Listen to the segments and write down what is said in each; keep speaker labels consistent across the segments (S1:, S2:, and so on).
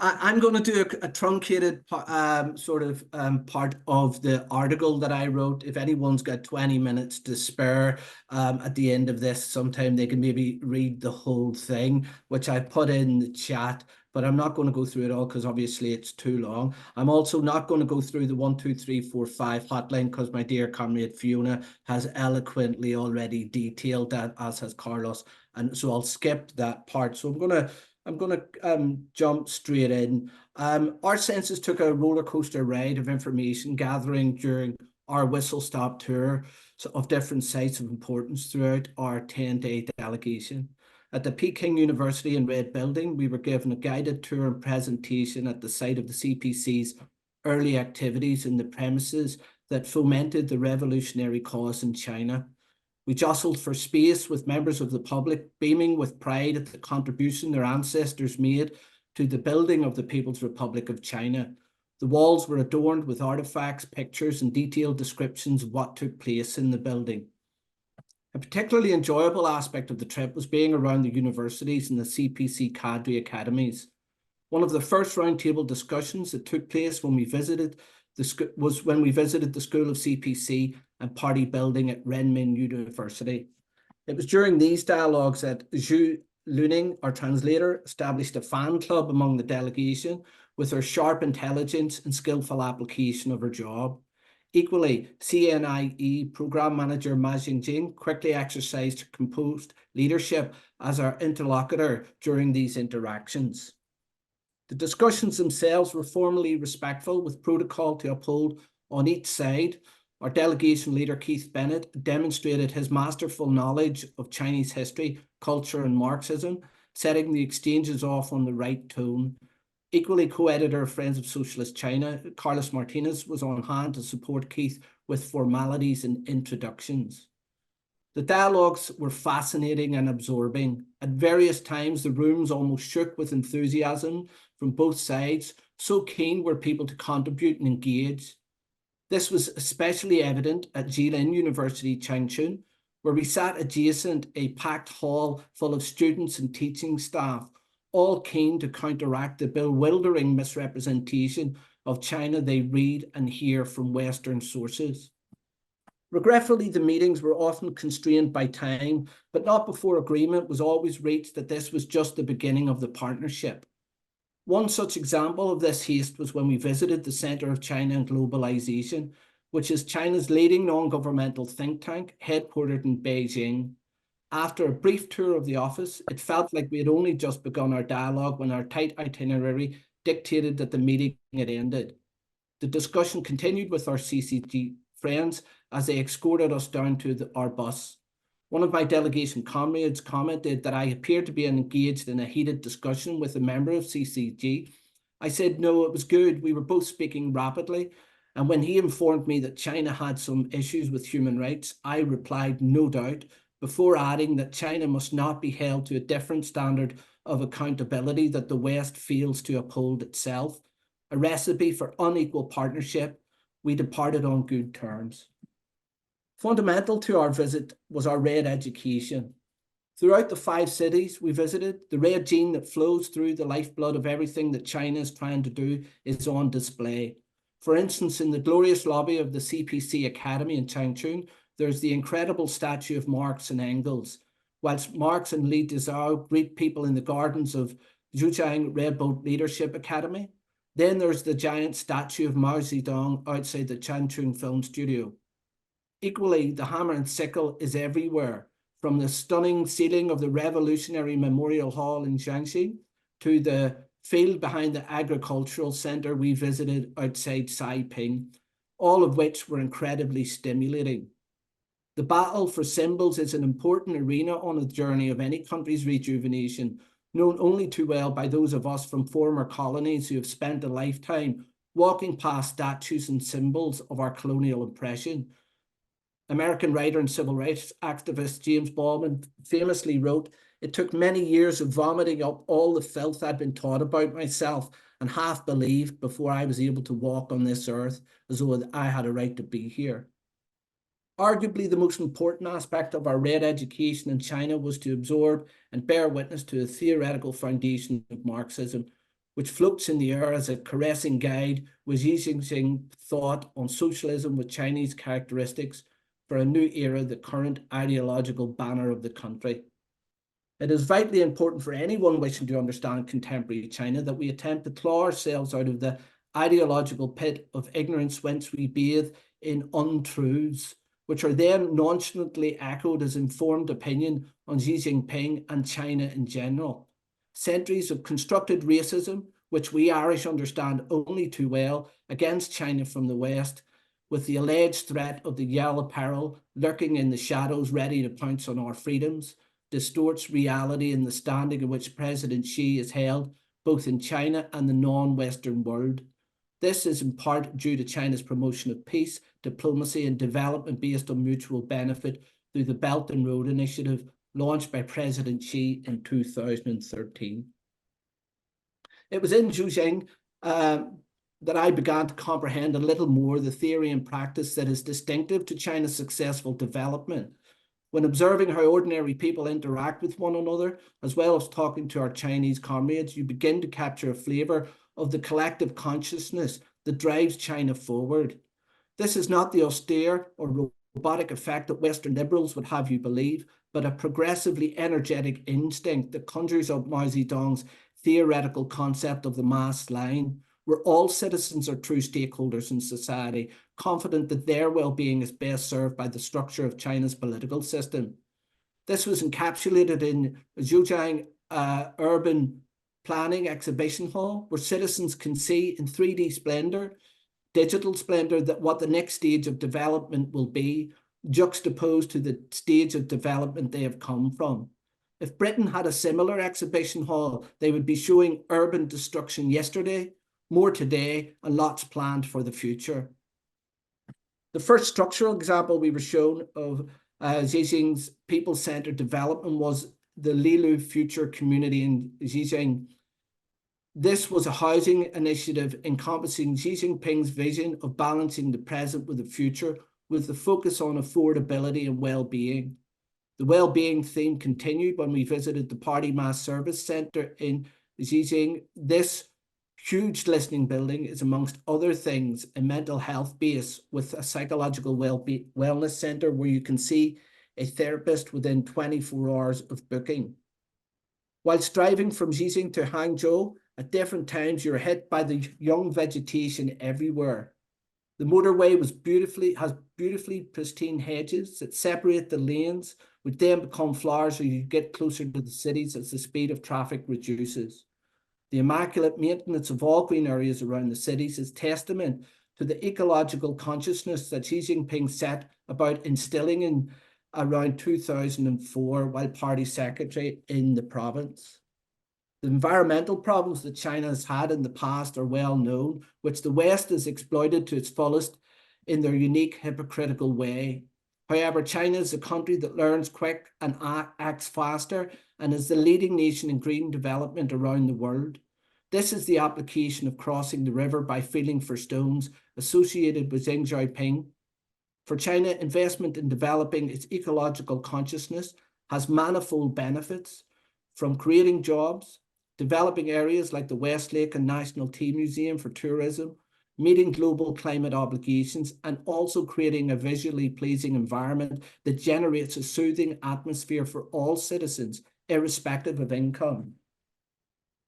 S1: I'm going to do a truncated part of the article that I wrote. If anyone's got 20 minutes to spare at the end of this, sometime they can maybe read the whole thing, which I put in the chat. But I'm not going to go through it all because obviously it's too long. I'm also not going to go through the 1, 2, 3, 4, 5 hotline because my dear comrade Fiona has eloquently already detailed that, as has Carlos. And so I'll skip that part. So I'm going to jump straight in. Our census took a roller coaster ride of information gathering during our whistle-stop tour of different sites of importance throughout our 10-day delegation. At the Peking University in Red Building, we were given a guided tour and presentation at the site of the CPC's early activities in the premises that fomented the revolutionary cause in China. We jostled for space with members of the public, beaming with pride at the contribution their ancestors made to the building of the People's Republic of China. The walls were adorned with artifacts, pictures, and detailed descriptions of what took place in the building. A particularly enjoyable aspect of the trip was being around the universities and the CPC cadre academies. One of the first roundtable discussions that took place when we visited the school of CPC and party building at Renmin University. It was during these dialogues that Zhu Luning, our translator, established a fan club among the delegation with her sharp intelligence and skillful application of her job. Equally, CNIE program manager Ma Jingjing quickly exercised her composed leadership as our interlocutor during these interactions. The discussions themselves were formally respectful with protocol to uphold on each side. Our delegation leader, Keith Bennett, demonstrated his masterful knowledge of Chinese history, culture, and Marxism, setting the exchanges off on the right tone. Equally, co-editor of Friends of Socialist China, Carlos Martinez, was on hand to support Keith with formalities and introductions. The dialogues were fascinating and absorbing. At various times, the rooms almost shook with enthusiasm from both sides, so keen were people to contribute and engage. This was especially evident at Jilin University, Changchun, where we sat adjacent a packed hall full of students and teaching staff, all keen to counteract the bewildering misrepresentation of China they read and hear from Western sources. Regretfully, the meetings were often constrained by time, but not before agreement was always reached that this was just the beginning of the partnership. One such example of this haste was when we visited the Center of China and Globalization, which is China's leading non-governmental think tank, headquartered in Beijing. After a brief tour of the office, it felt like we had only just begun our dialogue when our tight itinerary dictated that the meeting had ended. The discussion continued with our CCG friends as they escorted us down to our bus. One of my delegation comrades commented that I appeared to be engaged in a heated discussion with a member of CCG. I said, no, it was good. We were both speaking rapidly. And when he informed me that China had some issues with human rights, I replied, no doubt, before adding that China must not be held to a different standard of accountability that the West fails to uphold itself. A recipe for unequal partnership. We departed on good terms. Fundamental to our visit was our red education. Throughout the 5 cities we visited, the red gene that flows through the lifeblood of everything that China is trying to do is on display. For instance, in the glorious lobby of the CPC Academy in Changchun, there's the incredible statue of Marx and Engels, whilst Marx and Li Dezhou greet people in the gardens of Zhujiang Red Boat Leadership Academy. Then there's the giant statue of Mao Zedong outside the Changchun Film Studio. Equally, the hammer and sickle is everywhere, from the stunning ceiling of the Revolutionary Memorial Hall in Jiangxi to the field behind the agricultural center we visited outside Saiping, all of which were incredibly stimulating. The battle for symbols is an important arena on the journey of any country's rejuvenation, known only too well by those of us from former colonies who have spent a lifetime walking past statues and symbols of our colonial oppression. American writer and civil rights activist James Baldwin famously wrote, "It took many years of vomiting up all the filth I'd been taught about myself and half believed before I was able to walk on this earth as though I had a right to be here." Arguably the most important aspect of our red education in China was to absorb and bear witness to a theoretical foundation of Marxism, which floats in the air as a caressing guide, was Xi Jinping thought on socialism with Chinese characteristics for a new era, the current ideological banner of the country. It is vitally important for anyone wishing to understand contemporary China that we attempt to claw ourselves out of the ideological pit of ignorance whence we bathe in untruths, which are then nonchalantly echoed as informed opinion on Xi Jinping and China in general. Centuries of constructed racism, which we Irish understand only too well, against China from the West, with the alleged threat of the yellow peril lurking in the shadows ready to pounce on our freedoms, distorts reality in the standing in which President Xi is held, both in China and the non-Western world. This is in part due to China's promotion of peace, diplomacy, and development based on mutual benefit through the Belt and Road Initiative launched by President Xi in 2013. It was in Zhejiang that I began to comprehend a little more the theory and practice that is distinctive to China's successful development. When observing how ordinary people interact with one another, as well as talking to our Chinese comrades, you begin to capture a flavour of the collective consciousness that drives China forward. This is not the austere or robotic effect that Western liberals would have you believe, but a progressively energetic instinct that conjures up Mao Zedong's theoretical concept of the mass line, where all citizens are true stakeholders in society, confident that their well-being is best served by the structure of China's political system. This was encapsulated in Zhejiang Urban Planning Exhibition Hall, where citizens can see in 3D splendor, digital splendor, that what the next stage of development will be, juxtaposed to the stage of development they have come from. If Britain had a similar exhibition hall, they would be showing urban destruction yesterday, more today, and lots planned for the future. The first structural example we were shown of Xi Jinping's people-centered development was the Lilu Future Community in Zhejiang. This was a housing initiative encompassing Xi Jinping's vision of balancing the present with the future, with the focus on affordability and well-being. The well-being theme continued when we visited the Party Mass Service Centre in Zhejiang. This huge listening building is, amongst other things, a mental health base with a psychological wellness centre where you can see a therapist within 24 hours of booking. Whilst driving from Zhejiang to Hangzhou, at different times you're hit by the young vegetation everywhere. The motorway has beautifully pristine hedges that separate the lanes, which then become flowers as you get closer to the cities as the speed of traffic reduces. The immaculate maintenance of all green areas around the cities is testament to the ecological consciousness that Xi Jinping set about instilling in around 2004 while party secretary in the province. The environmental problems that China has had in the past are well known, which the West has exploited to its fullest in their unique hypocritical way. However, China is a country that learns quick and acts faster and is the leading nation in green development around the world. This is the application of crossing the river by feeling for stones associated with Xi Jinping. For China, investment in developing its ecological consciousness has manifold benefits, from creating jobs, developing areas like the Westlake and National Tea Museum for tourism, meeting global climate obligations, and also creating a visually pleasing environment that generates a soothing atmosphere for all citizens, irrespective of income.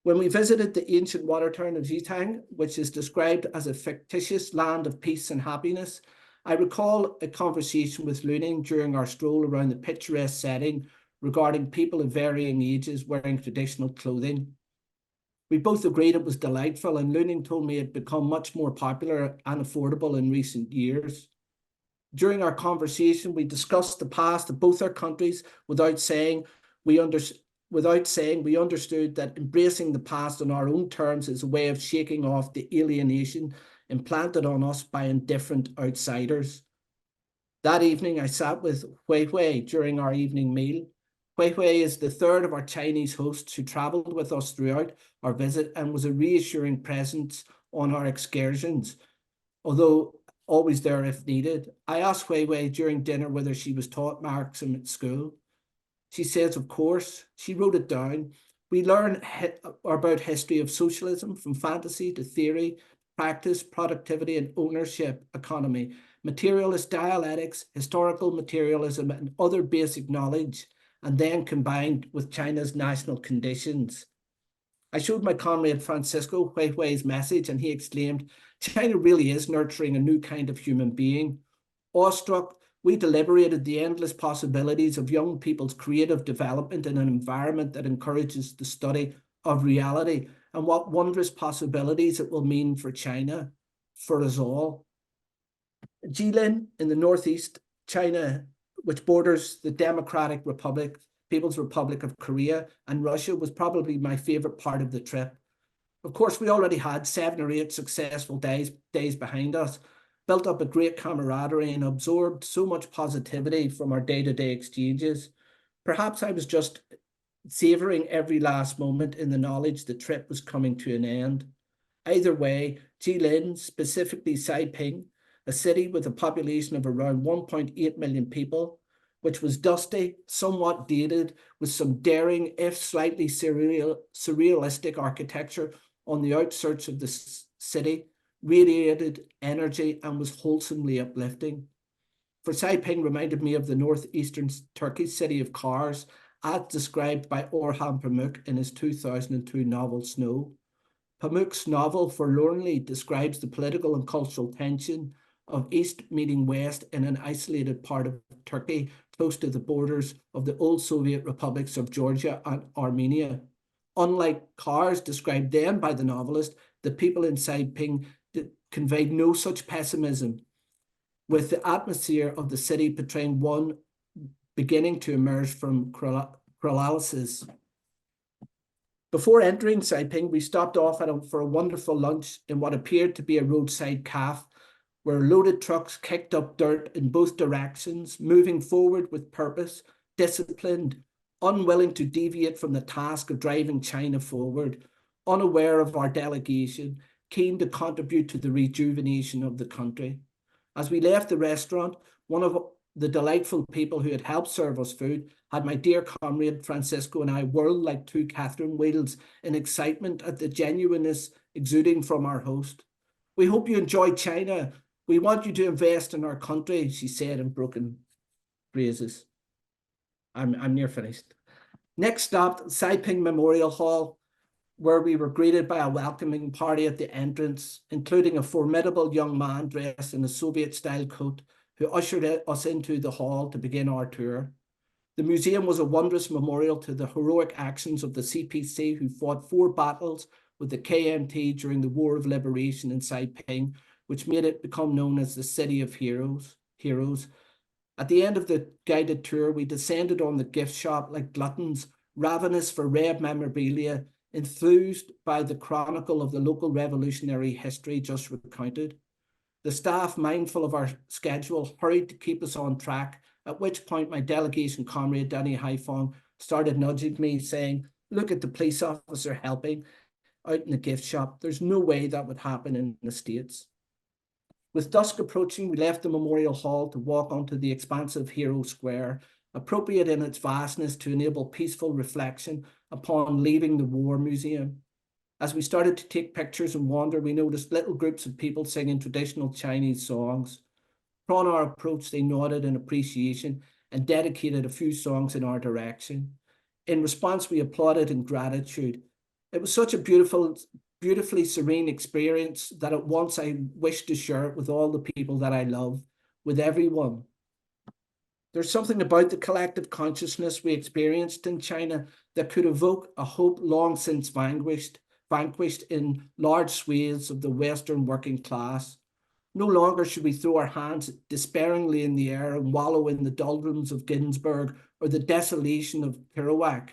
S1: When we visited the ancient water town of Zhejiang, which is described as a fictitious land of peace and happiness, I recall a conversation with Luning during our stroll around the picturesque setting regarding people of varying ages wearing traditional clothing. We both agreed it was delightful, and Luning told me it had become much more popular and affordable in recent years. During our conversation, we discussed the past of both our countries without saying we understood that embracing the past on our own terms is a way of shaking off the alienation implanted on us by indifferent outsiders. That evening, I sat with Hui Hui during our evening meal. Hui Hui is the third of our Chinese hosts who travelled with us throughout our visit and was a reassuring presence on our excursions, although always there if needed. I asked Hui Hui during dinner whether she was taught Marxism at school. She says, of course. She wrote it down. We learn about history of socialism, from fantasy to theory, practice, productivity, and ownership economy, materialist dialectics, historical materialism, and other basic knowledge, and then combined with China's national conditions. I showed my comrade Francisco Huihui's message, and he exclaimed, "China really is nurturing a new kind of human being." Awestruck, we deliberated the endless possibilities of young people's creative development in an environment that encourages the study of reality, and what wondrous possibilities it will mean for China, for us all. Jilin in the northeast China, which borders the Democratic Republic, People's Republic of Korea and Russia, was probably my favorite part of the trip. Of course, we already had 7 or 8 successful days behind us, built up a great camaraderie and absorbed so much positivity from our day-to-day exchanges. Perhaps I was just savoring every last moment in the knowledge the trip was coming to an end. Either way, Jilin, specifically Saiping, a city with a population of around 1.8 million people, which was dusty, somewhat dated, with some daring, if slightly surrealistic architecture on the outskirts of the city, radiated energy and was wholesomely uplifting. For Saiping reminded me of the northeastern Turkish city of Kars, as described by Orhan Pamuk in his 2002 novel Snow. Pamuk's novel forlornly describes the political and cultural tension of East meeting West in an isolated part of Turkey, close to the borders of the old Soviet republics of Georgia and Armenia. Unlike Kars described then by the novelist, the people in Saiping conveyed no such pessimism, with the atmosphere of the city portraying one beginning to emerge from paralysis. Before entering Saiping, we stopped off for a wonderful lunch in what appeared to be a roadside cafe, where loaded trucks kicked up dirt in both directions, moving forward with purpose, disciplined, unwilling to deviate from the task of driving China forward, unaware of our delegation, keen to contribute to the rejuvenation of the country. As we left the restaurant, one of the delightful people who had helped serve us food had my dear comrade Francisco and I whirled like 2 Catherine wheels in excitement at the genuineness exuding from our host. "We hope you enjoy China. We want you to invest in our country," she said in broken phrases. I'm near finished. Next stop, Saiping Memorial Hall, where we were greeted by a welcoming party at the entrance, including a formidable young man dressed in a Soviet-style coat who ushered us into the hall to begin our tour. The museum was a wondrous memorial to the heroic actions of the CPC, who fought 4 battles with the KMT during the War of Liberation in Saiping, which made it become known as the City of Heroes. At the end of the guided tour, we descended on the gift shop like gluttons, ravenous for red memorabilia, enthused by the chronicle of the local revolutionary history just recounted. The staff, mindful of our schedule, hurried to keep us on track, at which point my delegation comrade Danny Haifong started nudging me, saying, "Look at the police officer helping out in the gift shop. There's no way that would happen in the States." With dusk approaching, we left the Memorial Hall to walk onto the expansive Hero Square, appropriate in its vastness to enable peaceful reflection upon leaving the War Museum. As we started to take pictures and wander, we noticed little groups of people singing traditional Chinese songs. Upon our approach, they nodded in appreciation and dedicated a few songs in our direction. In response, we applauded in gratitude. It was such a beautifully serene experience that at once I wished to share it with all the people that I love, with everyone. There's something about the collective consciousness we experienced in China that could evoke a hope long since vanquished in large swathes of the Western working class. No longer should we throw our hands despairingly in the air and wallow in the doldrums of Ginsburg or the desolation of Kerouac.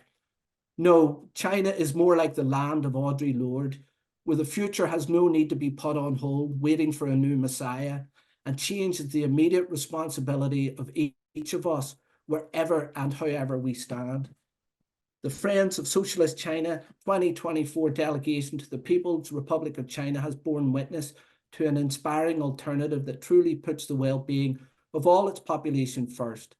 S1: No, China is more like the land of Audre Lorde, where the future has no need to be put on hold, waiting for a new Messiah, and change is the immediate responsibility of each of us, wherever and however we stand. The Friends of Socialist China 2024 delegation to the People's Republic of China has borne witness to an inspiring alternative that truly puts the well-being of all its population first.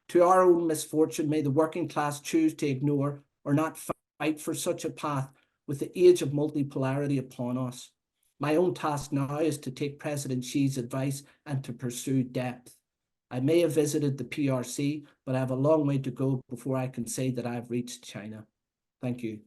S1: To our own misfortune, may the working class choose to ignore or not fight for such a path with the age of multipolarity upon us. My own task now is to take President Xi's advice and to pursue depth. I may have visited the PRC, but I have a long way to go before I can say that I've reached China. Thank you.